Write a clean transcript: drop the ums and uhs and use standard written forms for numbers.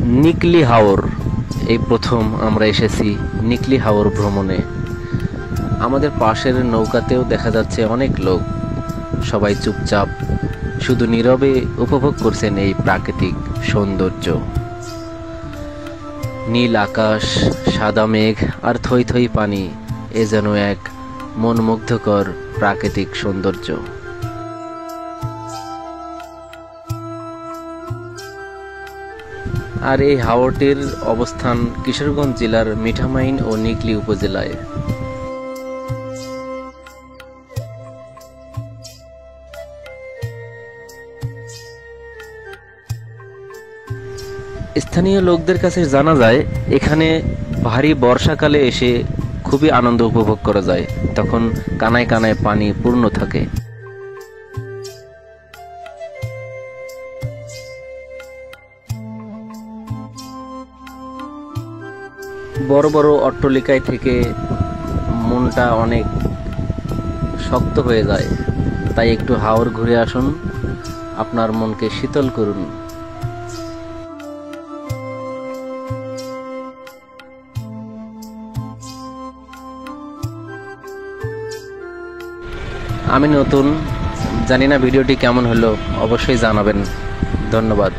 নিকলি হাওর, এই প্রথম আমরা এসেছি নিকলি হাওর ভ্রমণে। আমাদের পাশের নৌকাতেও দেখা যাচ্ছে অনেক লোক, সবাই চুপচাপ শুধু নীরবে উপভোগ করছেন এই প্রাকৃতিক সৌন্দর্য। নীল আকাশ, সাদা মেঘ আর থই থই পানি, এ যেন এক মনমুগ্ধকর প্রাকৃতিক সৌন্দর্য। আর এই হাওরটির অবস্থান কিশোরগঞ্জ জেলার মিঠামাইন ও নিকলি উপজেলায়। স্থানীয় লোকদের কাছে জানা যায়, এখানে ভারী বর্ষাকালে এসে খুবই আনন্দ উপভোগ করা যায়, তখন কানায় কানায় পানি পূর্ণ থাকে। বড় বড় অট্টালিকায় থেকে মনটা অনেক শক্ত হয়ে যায়, তাই একটু হাওর ঘুরে আসুন, আপনার মনকে শীতল করুন। আমি নতুন, জানি না ভিডিওটি কেমন হলো, অবশ্যই জানাবেন। ধন্যবাদ।